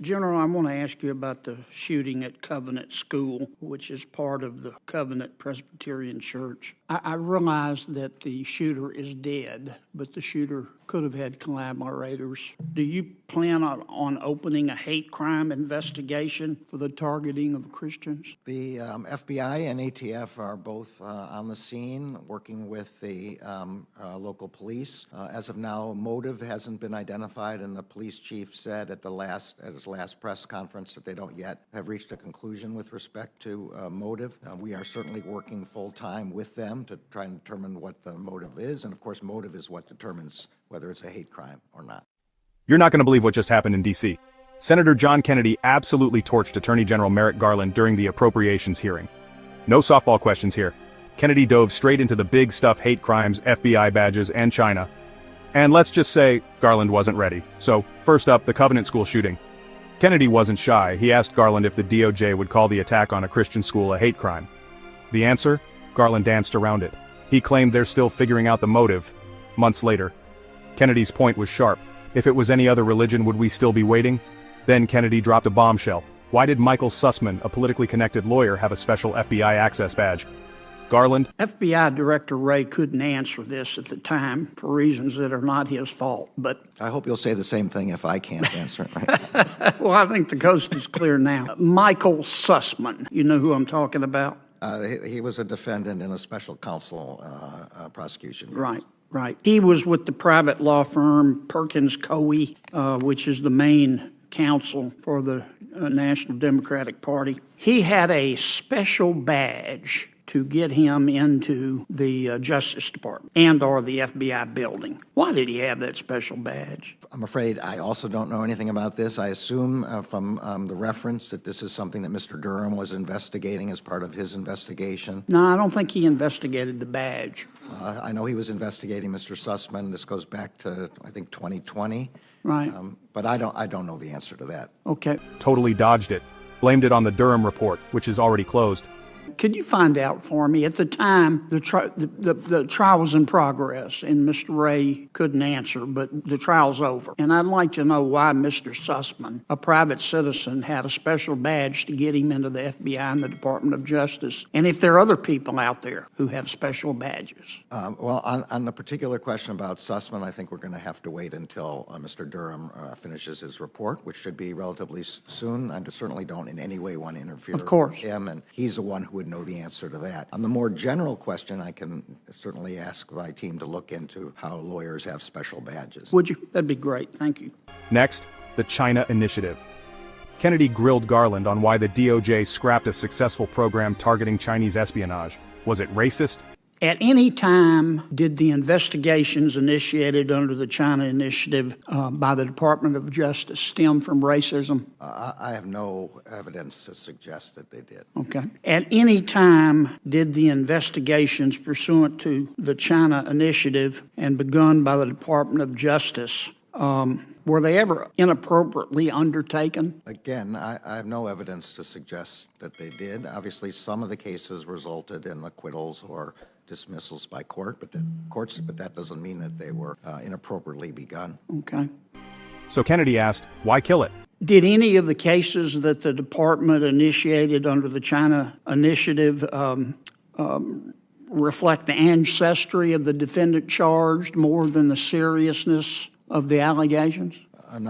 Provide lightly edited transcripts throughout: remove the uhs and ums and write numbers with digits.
General, I want to ask you about the shooting at Covenant School, which is part of the Covenant Presbyterian Church. I realize that the shooter is dead, but the shooter could have had collaborators. Do you plan on opening a hate crime investigation for the targeting of Christians? The FBI and ATF are both on the scene, working with the local police. As of now, motive hasn't been identified, and the police chief said at his last press conference that they don't yet have reached a conclusion with respect to motive. We are certainly working full-time with them to try and determine what the motive is, and of course, motive is what determines whether it's a hate crime or not. You're not going to believe what just happened in D.C. Senator John Kennedy absolutely torched Attorney General Merrick Garland during the Appropriations hearing. No softball questions here. Kennedy dove straight into the big stuff: hate crimes, FBI badges, and China. And let's just say, Garland wasn't ready. So, first up, the Covenant School shooting. Kennedy wasn't shy. He asked Garland if the DOJ would call the attack on a Christian school a hate crime. The answer? Garland danced around it. He claimed they're still figuring out the motive. Months later. Kennedy's point was sharp. If it was any other religion, would we still be waiting? Then Kennedy dropped a bombshell. Why did Michael Sussmann, a politically connected lawyer, have a special FBI access badge? Garland? FBI Director Wray couldn't answer this at the time for reasons that are not his fault, but... I hope you'll say the same thing if I can't answer it, right? Well, I think the coast is clear now. Michael Sussman, you know who I'm talking about? He was a defendant in a special counsel prosecution. Right. Right. He was with the private law firm Perkins Coie, which is the main counsel for the National Democratic Party. He had a special badge to get him into the Justice Department and or the FBI building. Why did he have that special badge? I'm afraid I also don't know anything about this. I assume from the reference that this is something that Mr. Durham was investigating as part of his investigation. No, I don't think he investigated the badge. I know he was investigating Mr. Sussman. This goes back to, I think, 2020. Right. But I don't know the answer to that. Okay. Totally dodged it. Blamed it on the Durham report, which is already closed. Could you find out for me, at the time, the trial was in progress, and Mr. Wray couldn't answer, but the trial's over. And I'd like to know why Mr. Sussman, a private citizen, had a special badge to get him into the FBI and the Department of Justice, and if there are other people out there who have special badges. Well, on the particular question about Sussman, I think we're going to have to wait until Mr. Durham finishes his report, which should be relatively soon. I certainly don't in any way want to interfere with him, and he's the one who would know the answer to that. On the more general question, I can certainly ask my team to look into how lawyers have special badges. Would you? That'd be great. Thank you. Next, the China Initiative. Kennedy grilled Garland on why the DOJ scrapped a successful program targeting Chinese espionage. Was it racist? At any time, did the investigations initiated under the China Initiative by the Department of Justice stem from racism? I have no evidence to suggest that they did. Okay. At any time, did the investigations pursuant to the China Initiative and begun by the Department of Justice, were they ever inappropriately undertaken? Again, I have no evidence to suggest that they did. Obviously, some of the cases resulted in acquittals or dismissals by court, but that doesn't mean that they were inappropriately begun. Okay. So Kennedy asked, why kill it? Did any of the cases that the department initiated under the China Initiative reflect the ancestry of the defendant charged more than the seriousness of the allegations? I'm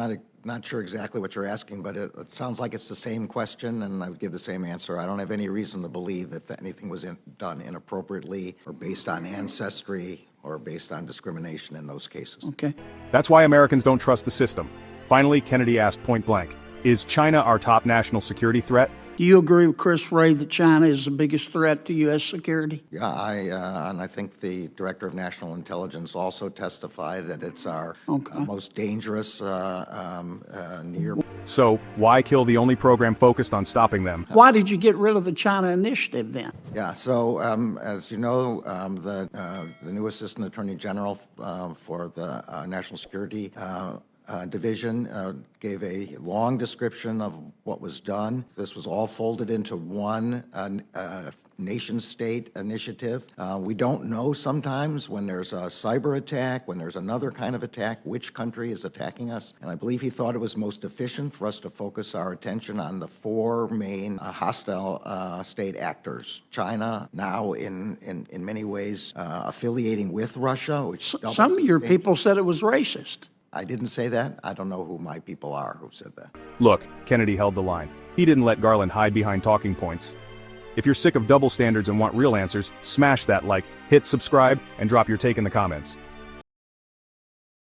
not sure exactly what you're asking, but it sounds like it's the same question, and I would give the same answer. I don't have any reason to believe that anything was done inappropriately or based on ancestry or based on discrimination in those cases. Okay. That's why Americans don't trust the system. Finally, Kennedy asked point blank, is China our top national security threat? Do you agree with Chris Wray that China is the biggest threat to U.S. security? Yeah, and I think the Director of National Intelligence also testified that it's our most dangerous near. So, why kill the only program focused on stopping them? Why did you get rid of the China Initiative then? Yeah, so as you know, the new Assistant Attorney General for the National Security Division gave a long description of what was done. This was all folded into one nation-state initiative. We don't know sometimes when there's a cyber attack, when there's another kind of attack, which country is attacking us. And I believe he thought it was most efficient for us to focus our attention on the four main hostile state actors. China, now in many ways affiliating with Russia, which Some of your people said it was racist. I didn't say that. I don't know who my people are who said that. Look, Kennedy held the line. He didn't let Garland hide behind talking points. If you're sick of double standards and want real answers, smash that like, hit subscribe, and drop your take in the comments.